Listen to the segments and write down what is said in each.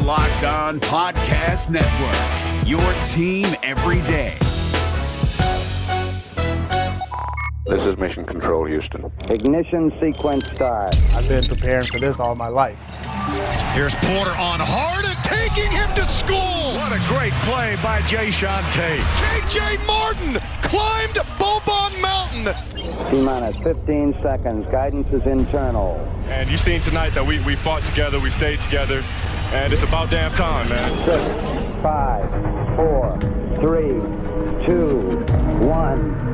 Locked On Podcast Network, your team every day. This is Mission Control, Houston. Ignition sequence start. I've been preparing for this all my life. Here's Porter on hard and taking him to school. What a great play by Jae'Sean Tate. K.J. Martin climbed Bobon Mountain. T-minus 15 seconds. Guidance is internal. And you've seen tonight that we fought together, we stayed together, and it's about damn time, man. 6, 5, 4, 3, 2, 1.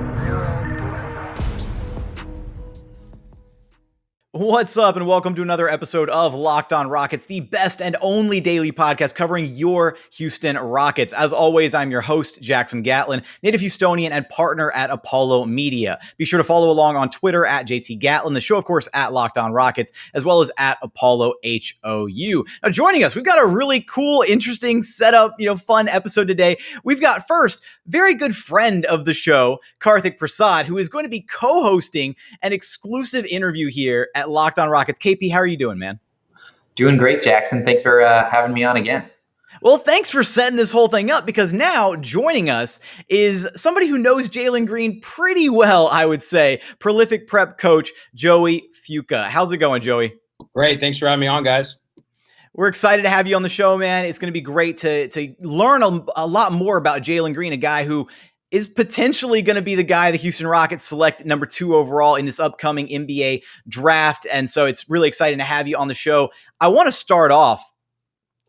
What's up, and welcome to another episode of Locked On Rockets, the best and only daily podcast covering your Houston Rockets. As always, I'm your host, Jackson Gatlin, native Houstonian and partner at Apollo Media. Be sure to follow along on Twitter at JT Gatlin, the show, of course, at Locked On Rockets, as well as at Apollo HOU. Now, joining us, we've got a really cool, interesting setup, fun episode today. We've got first, very good friend of the show, Karthik Prasad, who is going to be co-hosting an exclusive interview here at Locked On Rockets. KP, how are you doing, man? Doing great, Jackson. Thanks for having me on again. Well, thanks for setting this whole thing up, because now joining us is somebody who knows Jalen Green pretty well, I would say. Prolific prep coach, Joey Fuca. How's it going, Joey? Great. Thanks for having me on, guys. We're excited to have you on the show, man. It's going to be great to learn a lot more about Jalen Green, a guy who is potentially going to be the guy the Houston Rockets select number 2 overall in this upcoming NBA draft. And so it's really exciting to have you on the show. I want to start off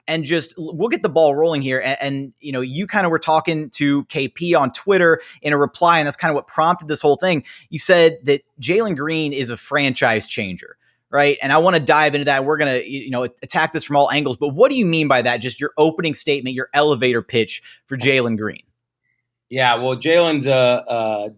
and we'll get the ball rolling here. And you kind of were talking to KP on Twitter in a reply, and that's kind of what prompted this whole thing. You said that Jalen Green is a franchise changer, right? And I want to dive into that. We're going to, attack this from all angles. But what do you mean by that? Just your opening statement, your elevator pitch for Jalen Green. Yeah, well, Jalen's a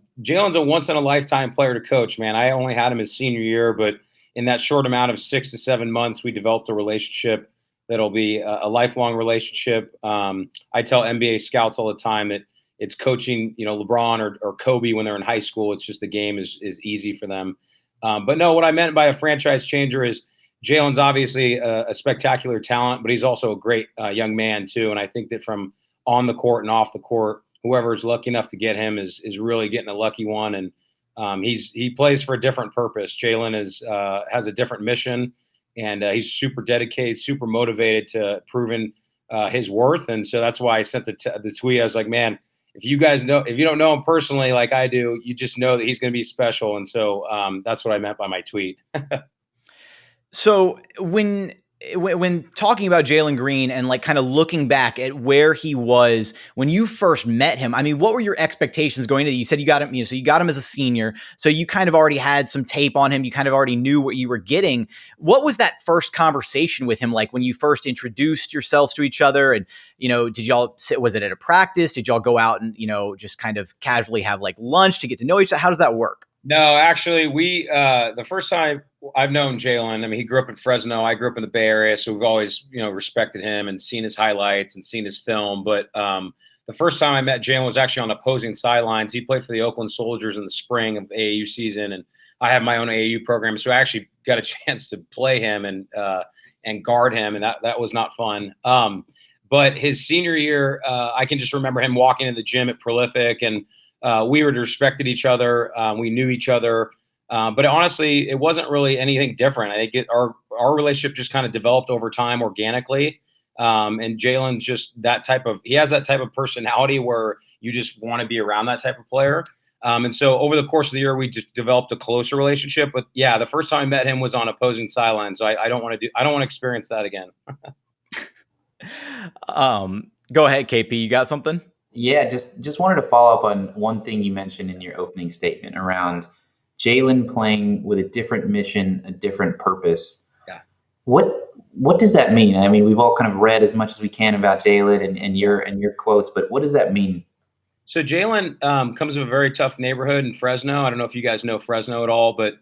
once in a lifetime player to coach, man. I only had him his senior year, but in that short amount of 6 to 7 months, we developed a relationship that'll be a lifelong relationship. I tell NBA scouts all the time that it's coaching, LeBron or Kobe when they're in high school. It's just the game is easy for them. But no, what I meant by a franchise changer is Jalen's obviously a spectacular talent, but he's also a great young man too. And I think that from on the court and off the court, whoever is lucky enough to get him is really getting a lucky one. And he plays for a different purpose. Jalen has a different mission, and he's super dedicated, super motivated to proving his worth. And so that's why I sent the tweet. I was like, man, if you don't know him personally like I do, you just know that he's going to be special. And so that's what I meant by my tweet. So when talking about Jalen Green and kind of looking back at where he was when you first met him, I mean, what were your expectations going into? You said you got him, so you got him as a senior, so you kind of already had some tape on him. You kind of already knew what you were getting. What was that first conversation with him like when you first introduced yourselves to each other? And was it at a practice? Did y'all go out and just kind of casually have lunch to get to know each other? How does that work? No, actually, we the first time I've known Jalen, I mean, he grew up in Fresno. I grew up in the Bay Area, so we've always, respected him and seen his highlights and seen his film. But the first time I met Jalen was actually on opposing sidelines. He played for the Oakland Soldiers in the spring of AAU season, and I have my own AAU program, so I actually got a chance to play him and guard him, and that was not fun. But his senior year, I can just remember him walking in the gym at Prolific, and we respected each other. We knew each other. But honestly, it wasn't really anything different. I think our relationship just kind of developed over time organically. And Jalen's just he has that type of personality where you just want to be around that type of player. And so over the course of the year, we just developed a closer relationship. But yeah, the first time I met him was on opposing sidelines. So I don't want to experience that again. Go ahead, KP. You got something? Yeah, just wanted to follow up on one thing you mentioned in your opening statement around Jalen playing with a different mission, a different purpose. Yeah. What does that mean? I mean, we've all kind of read as much as we can about Jalen and your quotes, but what does that mean? So Jalen comes from a very tough neighborhood in Fresno. I don't know if you guys know Fresno at all, but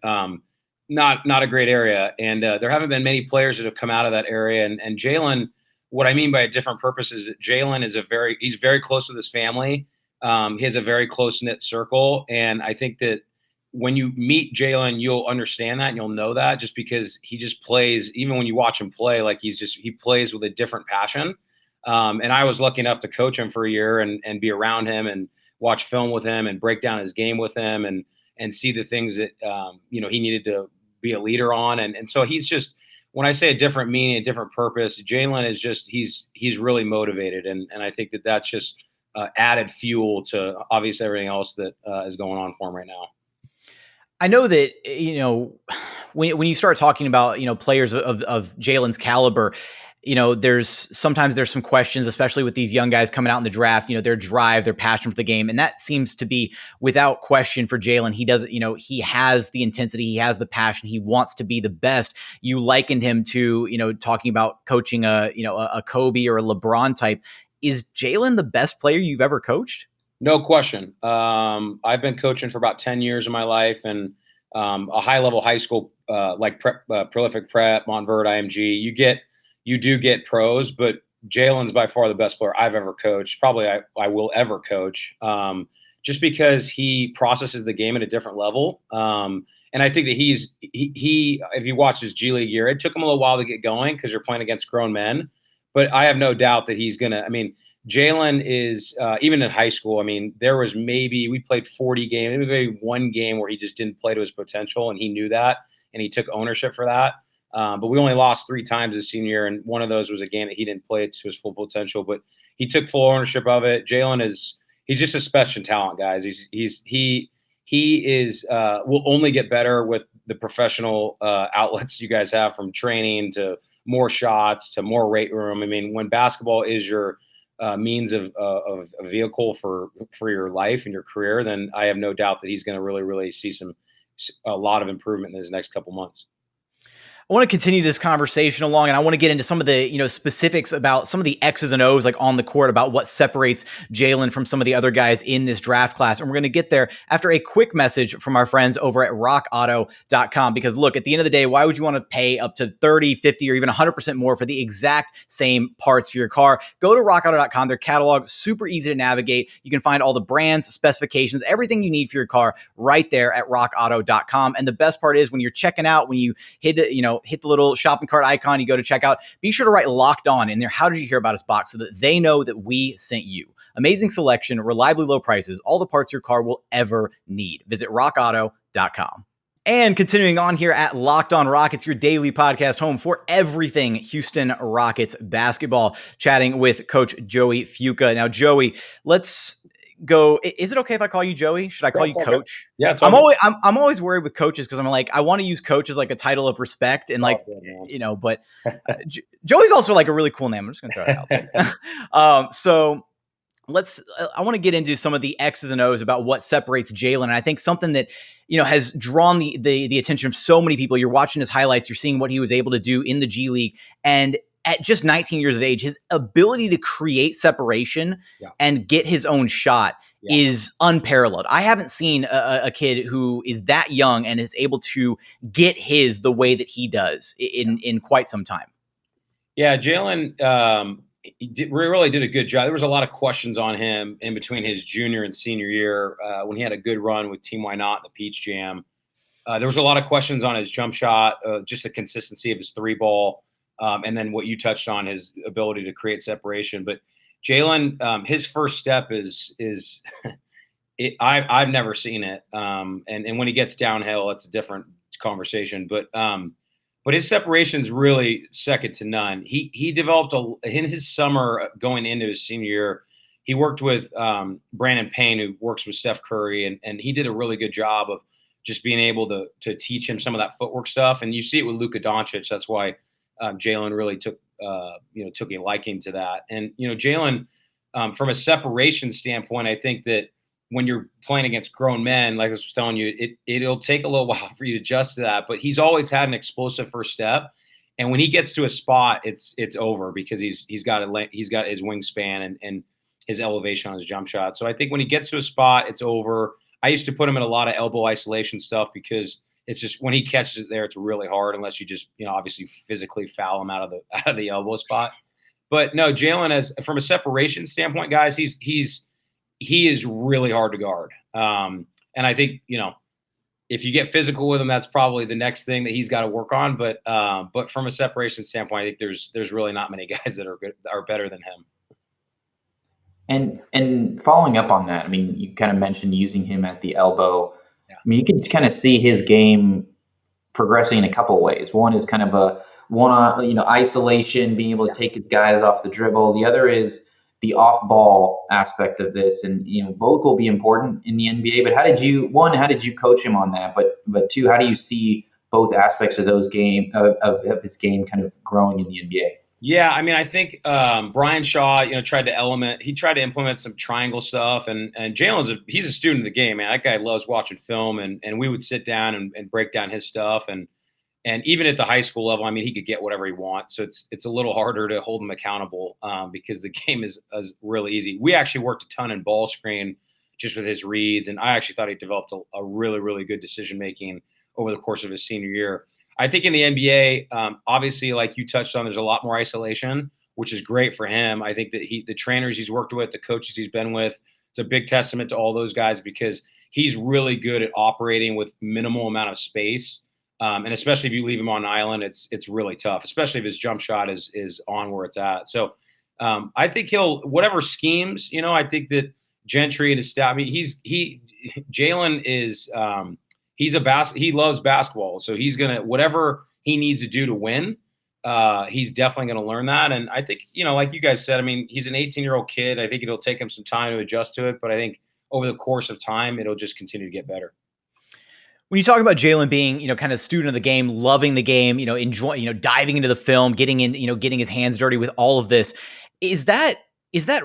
not a great area. And there haven't been many players that have come out of that area. And Jalen, what I mean by a different purpose is that Jalen is he's very close with his family. He has a very close-knit circle. And I think that when you meet Jalen, you'll understand that and you'll know that just because he just plays, even when you watch him play, like he plays with a different passion. And I was lucky enough to coach him for a year and be around him and watch film with him and break down his game with him and see the things that, he needed to be a leader on. And so he's just, when I say a different meaning, a different purpose, Jalen is just, he's really motivated. And I think that that's just added fuel to obviously everything else that is going on for him right now. I know that, when you start talking about, players of Jalen's caliber, there's some questions, especially with these young guys coming out in the draft, their drive, their passion for the game. And that seems to be without question for Jalen. He doesn't, he has the intensity, he has the passion, he wants to be the best. You likened him to, talking about coaching a Kobe or a LeBron type. Is Jalen the best player you've ever coached? No question. I've been coaching for about 10 years of my life, and a high-level high school like Prolific Prep, Montverde, IMG. You do get pros, but Jalen's by far the best player I've ever coached. Probably I will ever coach, just because he processes the game at a different level. And I think that he if you watch his G League year, it took him a little while to get going because you're playing against grown men. But I have no doubt that he's gonna. I mean, Jalen is even in high school. I mean, we played 40 games, maybe one game where he just didn't play to his potential, and he knew that, and he took ownership for that. But we only lost 3 times his senior year, and one of those was a game that he didn't play to his full potential. But he took full ownership of it. Jalen he's just a special talent, guys. He will only get better with the professional outlets you guys have, from training to more shots to more weight room. I mean, when basketball is your means of a vehicle for your life and your career, then I have no doubt that he's going to really, really see a lot of improvement in his next couple months. I want to continue this conversation along, and I want to get into some of the specifics about some of the X's and O's like on the court, about what separates Jalen from some of the other guys in this draft class. And we're going to get there after a quick message from our friends over at rockauto.com. Because look, at the end of the day, why would you want to pay up to 30, 50, or even 100% more for the exact same parts for your car? Go to rockauto.com. Their catalog, super easy to navigate. You can find all the brands, specifications, everything you need for your car right there at rockauto.com. And the best part is when you're checking out, when you hit the little shopping cart icon, you go to checkout, be sure to write Locked On in there. How did you hear about us box, so that they know that we sent you. Amazing selection, reliably low prices, all the parts your car will ever need. Visit rockauto.com. And continuing on here at Locked On Rockets, your daily podcast home for everything Houston Rockets basketball, chatting with Coach Joey Fuca. Now, Joey, let's go. Is it okay if I call you Joey? Should I call you Coach? Yeah, I'm always worried with coaches, because I'm like, I want to use coach as like a title of respect, and like, but Joey's also like a really cool name. I'm just gonna throw it out there. So I want to get into some of the X's and O's about what separates Jalen. And I think something that, has drawn the attention of so many people. You're watching his highlights, you're seeing what he was able to do in the G League, and at just 19 years of age, his ability to create separation and get his own shot is unparalleled. I haven't seen a kid who is that young and is able to get the way that he does in quite some time. Yeah, Jalen really did a good job. There was a lot of questions on him in between his junior and senior year when he had a good run with Team Why Not in the Peach Jam. There was a lot of questions on his jump shot, just the consistency of his 3-ball. And then what you touched on, his ability to create separation. But Jalen, his first step is I've never seen it. And when he gets downhill, it's a different conversation. But his separation is really second to none. He developed in his summer going into his senior year. He worked with Brandon Payne, who works with Steph Curry, and he did a really good job of just being able to teach him some of that footwork stuff. And you see it with Luka Doncic. That's why Jalen really took a liking to that. And, Jalen, from a separation standpoint, I think that when you're playing against grown men, like I was telling you, it'll take a little while for you to adjust to that, but he's always had an explosive first step. And when he gets to a spot, it's over, because he's got his wingspan and his elevation on his jump shot. So I think when he gets to a spot, it's over. I used to put him in a lot of elbow isolation stuff, because it's just when he catches it there, it's really hard unless you just, obviously physically foul him out of the elbow spot. But no, Jalen, from a separation standpoint, guys, he is really hard to guard. And I think, if you get physical with him, that's probably the next thing that he's got to work on. But from a separation standpoint, I think there's really not many guys that are better than him. And following up on that, I mean, you kind of mentioned using him at the elbow. Yeah. I mean, you can kind of see his game progressing in a couple of ways. One is kind of a isolation, being able to take his guys off the dribble. The other is the off-ball aspect of this, and both will be important in the NBA. But how did you coach him on that? But two, how do you see both aspects of those of his game kind of growing in the NBA? Yeah, I mean, I think Brian Shaw, tried to implement some triangle stuff, and Jalen's he's a student of the game, man. That guy loves watching film, and we would sit down and break down his stuff, and even at the high school level, I mean, he could get whatever he wants. So it's a little harder to hold him accountable because the game is really easy. We actually worked a ton in ball screen just with his reads, and I actually thought he developed a really, really good decision making over the course of his senior year. I think in the NBA, obviously, like you touched on, there's a lot more isolation, which is great for him. I think that the trainers he's worked with, the coaches he's been with, it's a big testament to all those guys because he's really good at operating with minimal amount of space. And especially if you leave him on an island, it's really tough, especially if his jump shot is on where it's at. So I think whatever schemes, I think that Gentry and his staff, I mean, Jalen is he loves basketball. So he's going to, whatever he needs to do to win, he's definitely going to learn that. And I think, like you guys said, I mean, he's an 18-year-old kid. I think it'll take him some time to adjust to it, but I think over the course of time, it'll just continue to get better. When you talk about Jalen being, kind of student of the game, loving the game, enjoying, diving into the film, getting his hands dirty with all of this, is that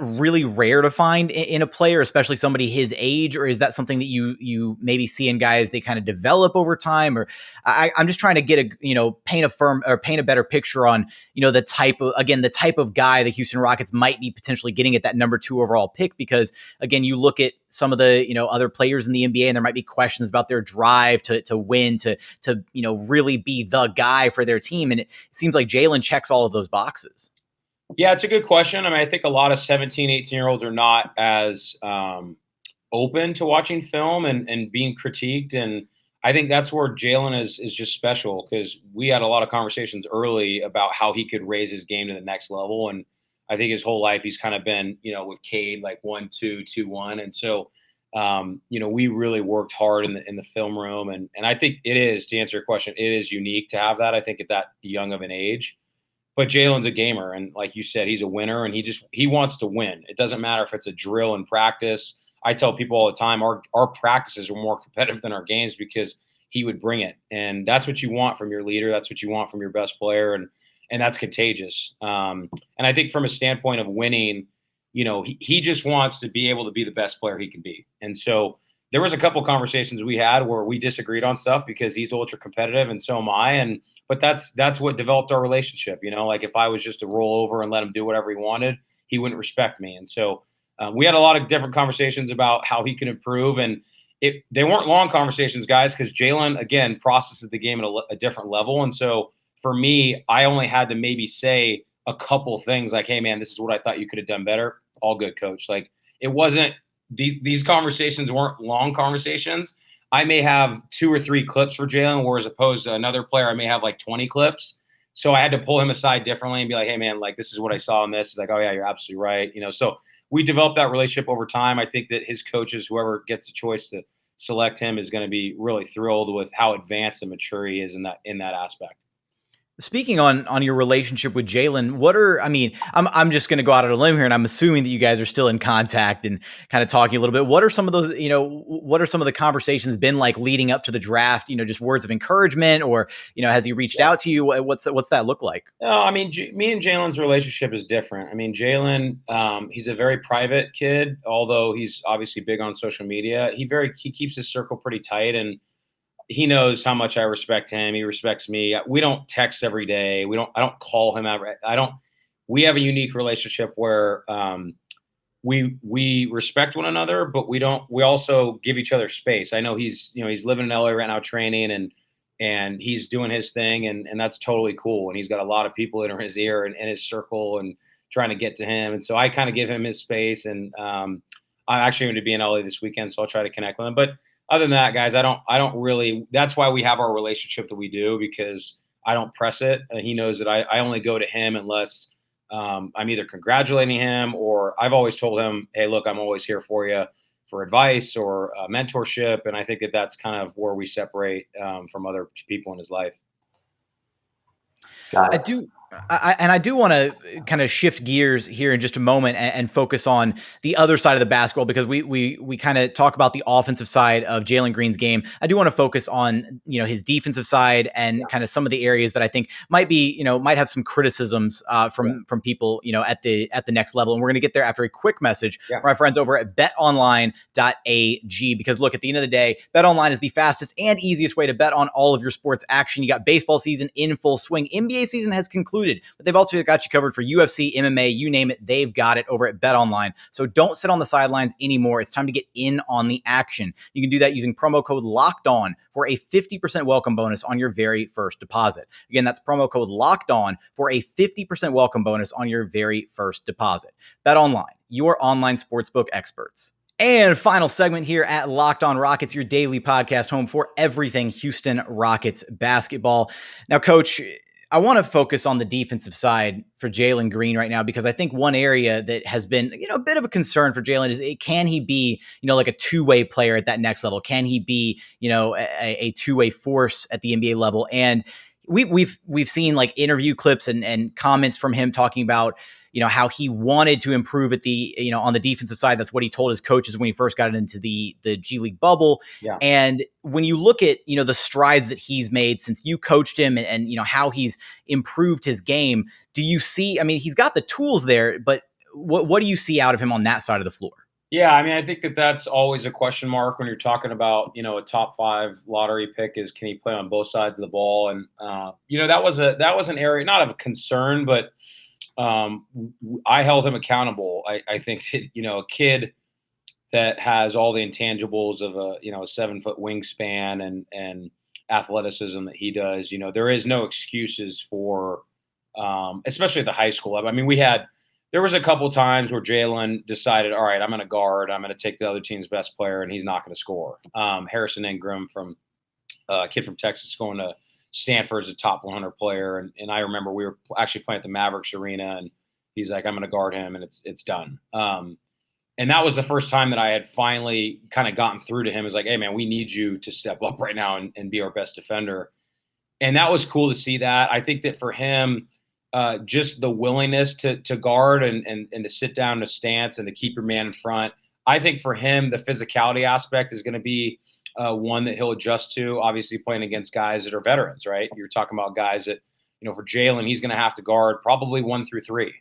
really rare to find in a player, especially somebody his age, or is that something that you maybe see in guys they kind of develop over time? Or I'm just trying to get paint a better picture on the type of guy the Houston Rockets might be potentially getting at that number 2 overall pick, because again, you look at some of the other players in the NBA and there might be questions about their drive to win, to really be the guy for their team, and it seems like Jalen checks all of those boxes. Yeah, it's a good question. I mean, I think a lot of 17, 18-year-olds are not as open to watching film and being critiqued. And I think that's where Jalen is just special, because we had a lot of conversations early about how he could raise his game to the next level. And I think his whole life he's kind of been, with Cade, like 1-2, 2-1. And so, we really worked hard in the film room. And I think it is, to answer your question, it is unique to have that, I think, at that young of an age. But Jalen's a gamer, and like you said, he's a winner, and he wants to win. It doesn't matter if it's a drill in practice. I tell people all the time, our practices are more competitive than our games because he would bring it, and that's what you want from your leader. That's what you want from your best player, and that's contagious. And I think from a standpoint of winning, he just wants to be able to be the best player he can be. And so there was a couple conversations we had where we disagreed on stuff because he's ultra competitive and so am I. But that's what developed our relationship. Like if I was just to roll over and let him do whatever he wanted, he wouldn't respect me. And so we had a lot of different conversations about how he can improve. And they weren't long conversations, guys, because Jalen, again, processes the game at a different level. And so for me, I only had to maybe say a couple things like, hey, man, this is what I thought you could have done better. All good, coach. Like it wasn't these conversations weren't long conversations. I may have 2 or 3 clips for Jalen, whereas opposed to another player, I may have like 20 clips. So I had to pull him aside differently and be like, hey, man, like this is what I saw in this. He's like, oh, yeah, you're absolutely right. So we developed that relationship over time. I think that his coaches, whoever gets the choice to select him, is going to be really thrilled with how advanced and mature he is in that aspect. Speaking on your relationship with Jalen, I'm just going to go out on a limb here, and I'm assuming that you guys are still in contact and kind of talking a little bit. What are some of those, what are some of the conversations been like leading up to the draft? Just words of encouragement, or, has he reached out to you? What's that look like? No, I mean, me and Jalen's relationship is different. I mean, Jalen, he's a very private kid, although he's obviously big on social media. He keeps his circle pretty tight, and he knows how much I respect him. He respects me. We don't text every day. I don't call him ever. We have a unique relationship where we respect one another, but we also give each other space. I know he's living in LA right now training and he's doing his thing and that's totally cool. And he's got a lot of people in his ear and in his circle and trying to get to him. And so I kind of give him his space, and I'm actually going to be in LA this weekend, so I'll try to connect with him. But other than that, guys, I don't really. That's why we have our relationship that we do, because I don't press it. He knows that I only go to him unless I'm either congratulating him, or I've always told him, hey, look, I'm always here for you for advice or mentorship. And I think that that's kind of where we separate from other people in his life. I do want to kind of shift gears here in just a moment and focus on the other side of the basketball, because we kind of talk about the offensive side of Jalen Green's game. I do want to focus on, his defensive side and kind of some of the areas that I think might have some criticisms from people, at the next level. And we're going to get there after a quick message from our friends over at betonline.ag, because look, at the end of the day, BetOnline is the fastest and easiest way to bet on all of your sports action. You got baseball season in full swing. NBA season has concluded, but they've also got you covered for UFC, MMA, you name it, they've got it over at BetOnline. So don't sit on the sidelines anymore. It's time to get in on the action. You can do that using promo code LOCKEDON for a 50% welcome bonus on your very first deposit. Again, that's promo code LOCKEDON for a 50% welcome bonus on your very first deposit. BetOnline, your online sportsbook experts. And final segment here at Locked On Rockets, your daily podcast home for everything Houston Rockets basketball. Now, Coach, I want to focus on the defensive side for Jalen Green right now, because I think one area that has been, a bit of a concern for Jalen is, can he be, like a two-way player at that next level? Can he be, a two-way force at the NBA level? And we've seen like interview clips and comments from him talking about, how he wanted to improve at the, on the defensive side. That's what he told his coaches when he first got into the G League bubble. Yeah. And when you look at, the strides that he's made since you coached him and how he's improved his game, do you see, he's got the tools there, but what do you see out of him on that side of the floor? Yeah, I think that's always a question mark when you're talking about, a top 5 lottery pick is, can he play on both sides of the ball? And, that was an area, not of concern, but I held him accountable. I think that, a kid that has all the intangibles of a 7-foot wingspan and athleticism that he does, there is no excuses for, especially at the high school level. There was a couple times where Jalen decided, all right, I'm going to guard. I'm going to take the other team's best player, and he's not going to score. Harrison Ingram, from a kid from Texas, going to Stanford, is a top 100 player. And I remember we were actually playing at the Mavericks arena, and he's like, I'm going to guard him, and it's done. And that was the first time that I had finally kind of gotten through to him. It's like, hey, man, we need you to step up right now and be our best defender. And that was cool to see that. I think that for him, just the willingness to guard and to sit down in a stance and to keep your man in front. I think for him, the physicality aspect is going to be one that he'll adjust to, obviously playing against guys that are veterans, right? You're talking about guys that, for Jalen, he's going to have to guard probably 1 through 3.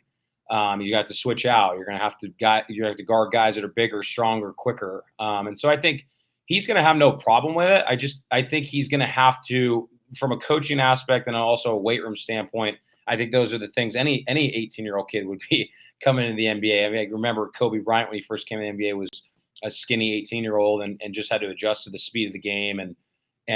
You got to switch out. You're going to have to guard guys that are bigger, stronger, quicker. And so I think he's going to have no problem with it. I think he's going to have to, from a coaching aspect and also a weight room standpoint, I think those are the things any 18-year-old kid would be coming into the NBA. I remember Kobe Bryant, when he first came to the NBA, was a skinny 18-year-old and just had to adjust to the speed of the game. And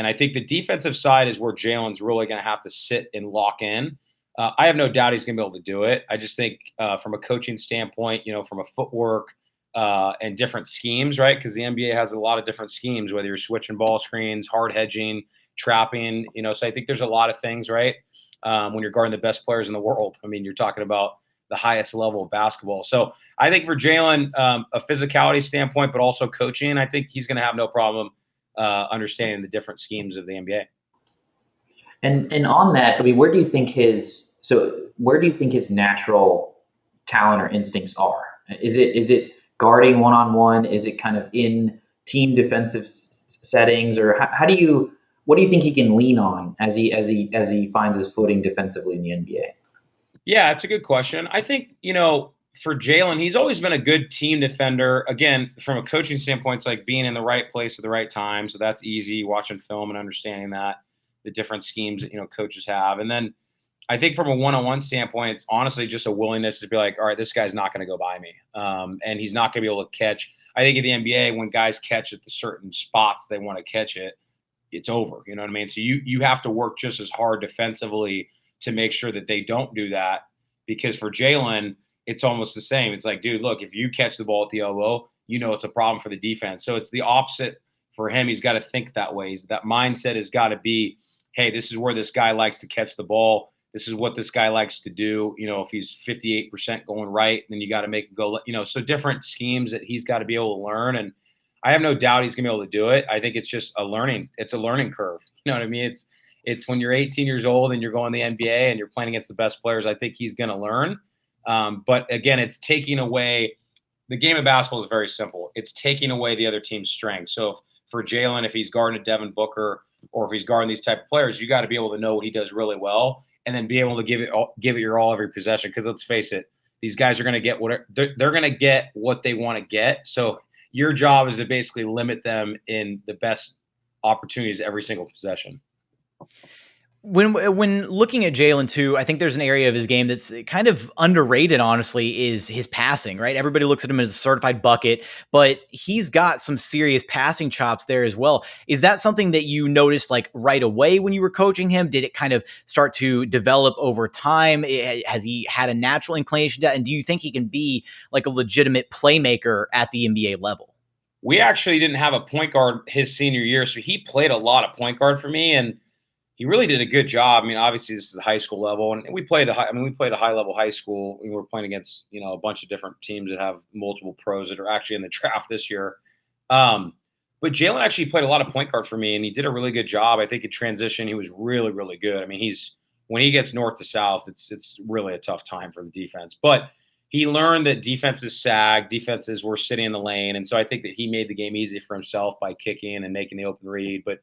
I think the defensive side is where Jalen's really going to have to sit and lock in. I have no doubt he's going to be able to do it. I just think from a coaching standpoint, from a footwork and different schemes, right? Because the NBA has a lot of different schemes, whether you're switching ball screens, hard hedging, trapping, so I think there's a lot of things, right? When you're guarding the best players in the world. You're talking about the highest level of basketball. So I think for Jalen, a physicality standpoint, but also coaching, I think he's going to have no problem understanding the different schemes of the NBA. And on that, where do you think his natural talent or instincts are? Is it guarding one-on-one? Is it kind of in team defensive settings, or what do you think he can lean on as he finds his footing defensively in the NBA? Yeah, it's a good question. I think, for Jalen, he's always been a good team defender. Again, from a coaching standpoint, it's like being in the right place at the right time. So that's easy, watching film and understanding that, the different schemes that, coaches have. And then I think from a one-on-one standpoint, it's honestly just a willingness to be like, all right, this guy's not going to go by me. And he's not going to be able to catch. I think in the NBA, when guys catch at the certain spots they want to catch it, it's over. You know what I mean? So you have to work just as hard defensively to make sure that they don't do that. Because for Jalen, it's almost the same. It's like, dude, look, if you catch the ball at the elbow, it's a problem for the defense. So it's the opposite for him, he's got to think that way. That mindset has got to be, hey, this is where this guy likes to catch the ball. This is what this guy likes to do. If he's 58% going right, then you got to make him go, so different schemes that he's got to be able to learn. And I have no doubt he's going to be able to do it. I think it's just it's a learning curve. You know what I mean? It's when you're 18 years old and you're going to the NBA and you're playing against the best players, I think he's going to learn. But again, it's taking away – the game of basketball is very simple. It's taking away the other team's strength. So for Jalen, if he's guarding a Devin Booker or if he's guarding these type of players, you got to be able to know what he does really well and then be able to give it your all every possession. Because let's face it, these guys are going to get they're going to get what they want to get. So your job is to basically limit them in the best opportunities every single possession. When looking at Jalen too, I think there's an area of his game that's kind of underrated, honestly, is his passing, right? Everybody looks at him as a certified bucket, but he's got some serious passing chops there as well. Is that something that you noticed like right away when you were coaching him? Did it kind of start to develop over time? Has he had a natural inclination to that? And do you think he can be like a legitimate playmaker at the NBA level? We actually didn't have a point guard his senior year, so he played a lot of point guard for me, and he really did a good job. I mean, obviously this is the high school level, and we played a high level high school. We were playing against, a bunch of different teams that have multiple pros that are actually in the draft this year. But Jalen actually played a lot of point guard for me, and he did a really good job. I think in transition, he was really, really good. I mean, when he gets north to south, it's really a tough time for the defense. But he learned that defenses sag, defenses were sitting in the lane, and so I think that he made the game easy for himself by kicking and making the open read. But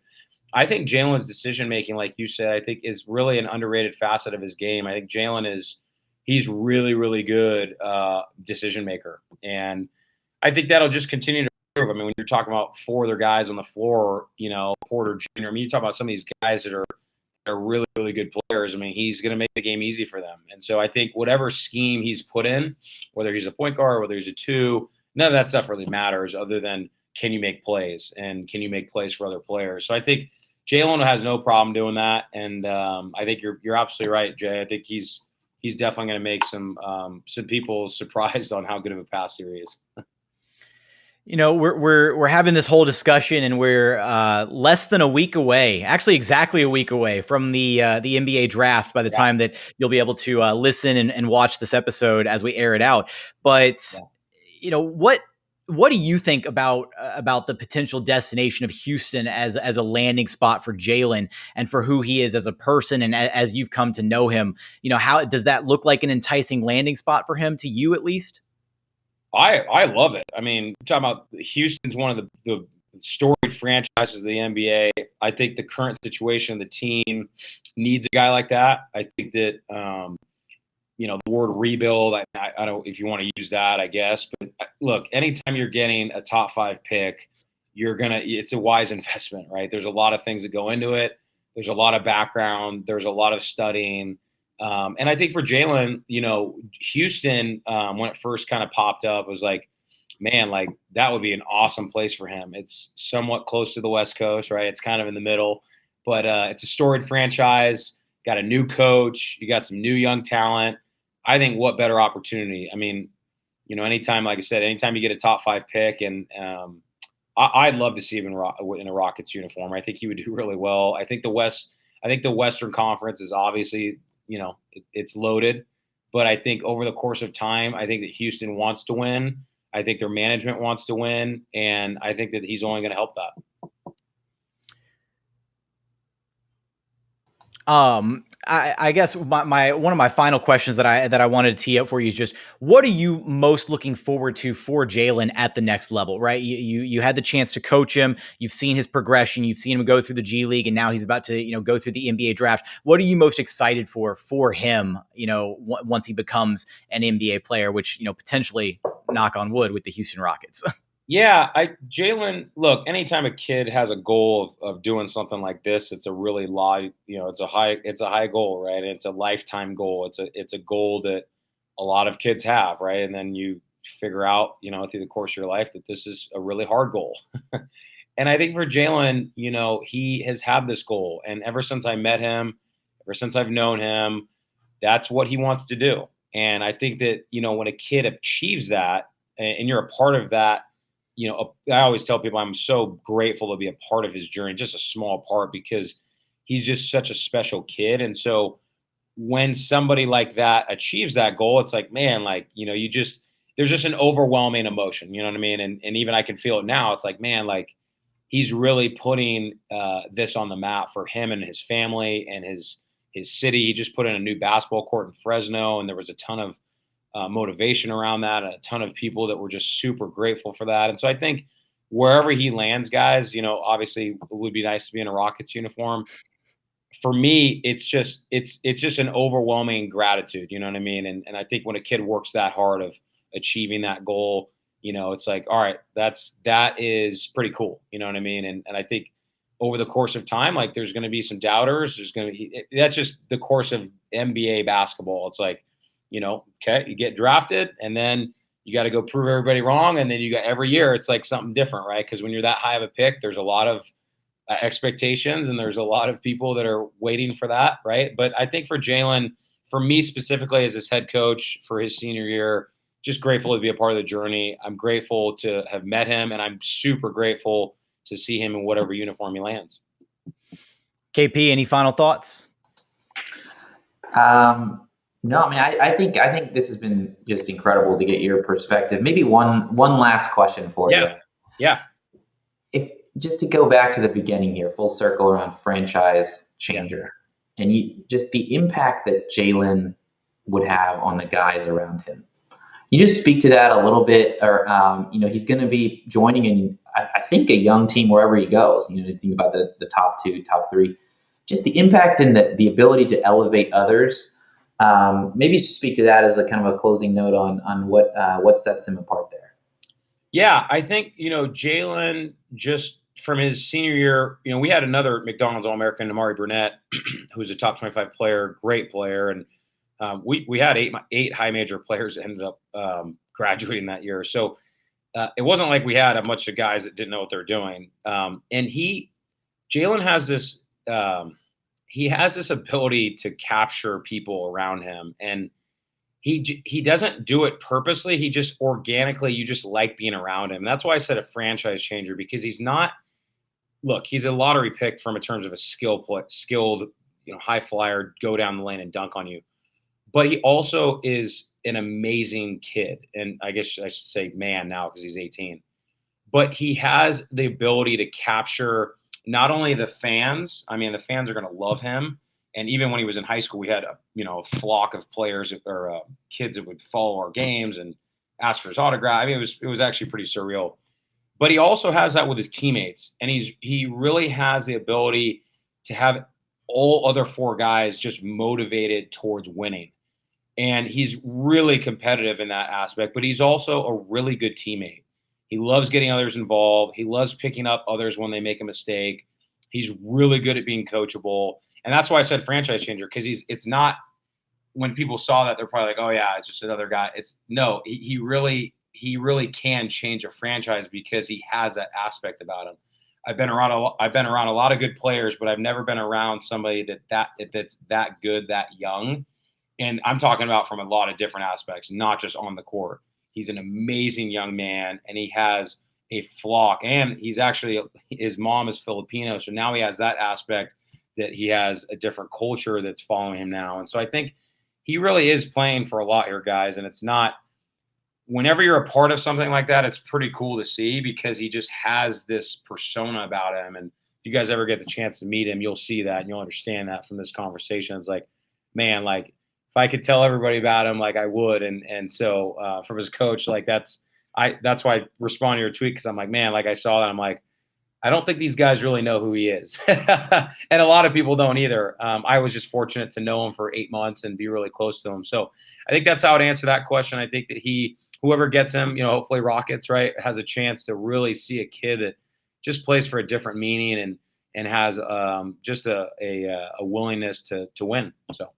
I think Jalen's decision-making, like you said, I think is really an underrated facet of his game. I think Jalen he's really, really good decision maker. And I think that'll just continue to improve. I mean, when you're talking about four other guys on the floor, Porter Jr., I mean, you talk about some of these guys that are really, really good players. I mean, he's going to make the game easy for them. And so I think whatever scheme he's put in, whether he's a point guard, whether he's a two, none of that stuff really matters other than can you make plays and can you make plays for other players. So I think Jalen has no problem doing that, and I think you're absolutely right, Jay. I think he's definitely going to make some people surprised on how good of a passer he is. We're having this whole discussion, and we're less than a week away, actually exactly a week away from the NBA draft by the time that you'll be able to listen and watch this episode as we air it out. But what do you think about the potential destination of Houston as a landing spot for Jalen and for who he is as a person and as you've come to know him? How does that look like an enticing landing spot for him to you at least? I love it. I mean, talking about Houston's one of the storied franchises of the NBA. I think the current situation of the team needs a guy like that. I think that the word rebuild, I don't, if you want to use that, I guess. But look, anytime you're getting a top 5 pick, it's a wise investment, right? There's a lot of things that go into it. There's a lot of background. There's a lot of studying. And I think for Jalen, Houston, when it first kind of popped up, was like, man, like that would be an awesome place for him. It's somewhat close to the West Coast, right? It's kind of in the middle, but it's a storied franchise, got a new coach, you got some new young talent. I think what better opportunity? I mean, anytime, like I said, anytime you get a top 5 pick, and I'd love to see him in a Rockets uniform. I think he would do really well. I think the Western Conference is obviously, it's loaded, but I think over the course of time, I think that Houston wants to win. I think their management wants to win, and I think that he's only going to help that. I guess my one of my final questions that I wanted to tee up for you is just, what are you most looking forward to for Jalen at the next level, right? You had the chance to coach him, you've seen his progression, you've seen him go through the G League, and now he's about to, go through the NBA draft. What are you most excited for him, once he becomes an NBA player, which, potentially, knock on wood, with the Houston Rockets? Yeah, Jalen, look, anytime a kid has a goal of doing something like this, it's a really it's a high goal, right? It's a lifetime goal. It's a goal that a lot of kids have, right? And then you figure out, through the course of your life that this is a really hard goal. And I think for Jalen, he has had this goal, and ever since I met him, ever since I've known him, that's what he wants to do. And I think that, when a kid achieves that and you're a part of that, I always tell people I'm so grateful to be a part of his journey, just a small part, because he's just such a special kid. And so when somebody like that achieves that goal, it's like, man, like, there's just an overwhelming emotion, you know what I mean? And even I can feel it now. It's like, man, like he's really putting this on the map for him and his family and his city. He just put in a new basketball court in Fresno, and there was a ton of motivation around that, and a ton of people that were just super grateful for that. And so I think wherever he lands, guys, obviously it would be nice to be in a Rockets uniform. For me, it's just an overwhelming gratitude, you know what I mean? And I think when a kid works that hard of achieving that goal, it's like, all right, that is pretty cool, you know what I mean? And I think over the course of time, like there's going to be some doubters. That's just the course of NBA basketball. It's like, okay, you get drafted, and then you got to go prove everybody wrong, and then you got every year it's like something different, right? Because when you're that high of a pick, there's a lot of expectations, and there's a lot of people that are waiting for that, right? But I think for Jalen, for me specifically as his head coach for his senior year, just grateful to be a part of the journey. I'm grateful to have met him, and I'm super grateful to see him in whatever uniform he lands. KP, any final thoughts? No, I mean, I think this has been just incredible to get your perspective. Maybe one last question for you. Yeah. If just to go back to the beginning here, full circle around franchise changer, and just the impact that Jalen would have on the guys around him. You just speak to that a little bit, or he's going to be joining in, I think, a young team wherever he goes. Think about the top 2, top 3, just the impact and the ability to elevate others. Maybe speak to that as a kind of a closing note on what sets him apart there. Yeah, I think Jalen, just from his senior year, we had another McDonald's All-American, Amari Burnett, who's a top 25 player, great player, and we had eight high major players that ended up graduating that year. So it wasn't like we had a bunch of guys that didn't know what they're doing. And Jalen has this. He has this ability to capture people around him, and he doesn't do it purposely. He just organically, you just like being around him. And that's why I said a franchise changer, because he's not. Look, he's a lottery pick from in terms of a skilled, high flyer, go down the lane and dunk on you. But he also is an amazing kid, and I guess I should say man now because he's 18. But he has the ability to capture not only the fans. I mean, the fans are going to love him. And even when he was in high school, we had a flock of players or kids that would follow our games and ask for his autograph. I mean, it was actually pretty surreal. But he also has that with his teammates, and he really has the ability to have all other 4 guys just motivated towards winning. And he's really competitive in that aspect, but he's also a really good teammate. He loves getting others involved. He loves picking up others when they make a mistake. He's really good at being coachable. And that's why I said franchise changer, because it's not, when people saw that, they're probably like, oh yeah, it's just another guy. He really can change a franchise because he has that aspect about him. I've been around a lot of good players, but I've never been around somebody that's that good, that young. And I'm talking about from a lot of different aspects, not just on the court. He's an amazing young man, and he has a flock. And his mom is Filipino, so now he has that aspect that he has a different culture that's following him now. And so I think he really is playing for a lot here, guys. And it's not, whenever you're a part of something like that, it's pretty cool to see, because he just has this persona about him. And if you guys ever get the chance to meet him, you'll see that and you'll understand that from this conversation. It's like, man, like, if I could tell everybody about him, like I would. And so from his coach, like that's why I responded to your tweet, because I'm like, man, like I saw that. I'm like, I don't think these guys really know who he is. And a lot of people don't either. I was just fortunate to know him for 8 months and be really close to him. So I think that's how I'd answer that question. I think that whoever gets him, hopefully Rockets, right, has a chance to really see a kid that just plays for a different meaning and has just a willingness to win. So.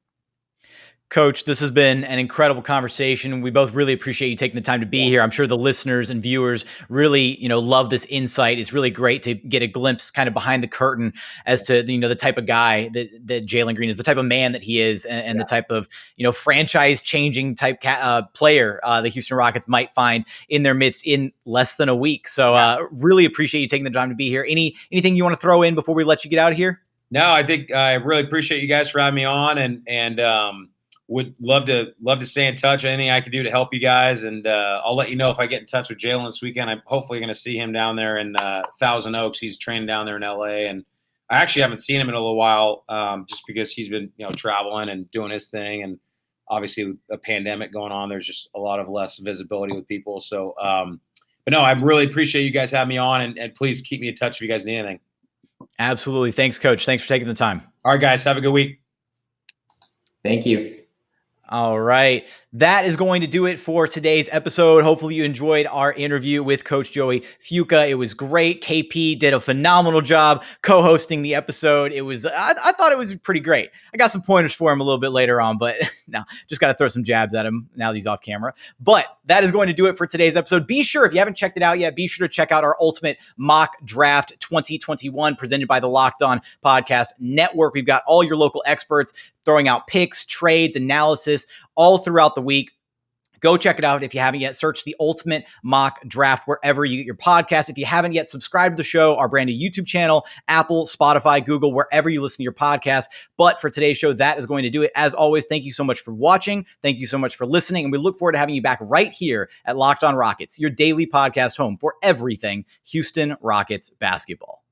Coach, this has been an incredible conversation. We both really appreciate you taking the time to be here. I'm sure the listeners and viewers really, love this insight. It's really great to get a glimpse kind of behind the curtain as to, the type of guy that Jalen Green is, the type of man that he is, and the type of, franchise changing type player the Houston Rockets might find in their midst in less than a week. So really appreciate you taking the time to be here. Anything you want to throw in before we let you get out of here? No, I think I really appreciate you guys for having me on, and would love to stay in touch. Anything I can do to help you guys, and I'll let you know if I get in touch with Jalen this weekend. I'm hopefully going to see him down there in Thousand Oaks. He's training down there in LA, and I actually haven't seen him in a little while, just because he's been traveling and doing his thing, and obviously with a pandemic going on, there's just a lot of less visibility with people. So, but no, I really appreciate you guys having me on, and please keep me in touch if you guys need anything. Absolutely. Thanks, Coach. Thanks for taking the time. All right, guys, have a good week. Thank you. All right. That is going to do it for today's episode. Hopefully you enjoyed our interview with Coach Joey Fuca. It was great. KP did a phenomenal job co-hosting the episode. I thought it was pretty great. I got some pointers for him a little bit later on, but no, just got to throw some jabs at him now that he's off camera. But that is going to do it for today's episode. Be sure, if you haven't checked it out yet, be sure to check out our Ultimate Mock Draft 2021 presented by the Locked On Podcast Network. We've got all your local experts throwing out picks, trades, analysis all throughout the week. Go check it out if you haven't yet. Search the Ultimate Mock Draft wherever you get your podcast. If you haven't yet, subscribe to the show, our brand new YouTube channel, Apple, Spotify, Google, wherever you listen to your podcast. But for today's show, that is going to do it. As always, thank you so much for watching. Thank you so much for listening. And we look forward to having you back right here at Locked On Rockets, your daily podcast home for everything Houston Rockets basketball.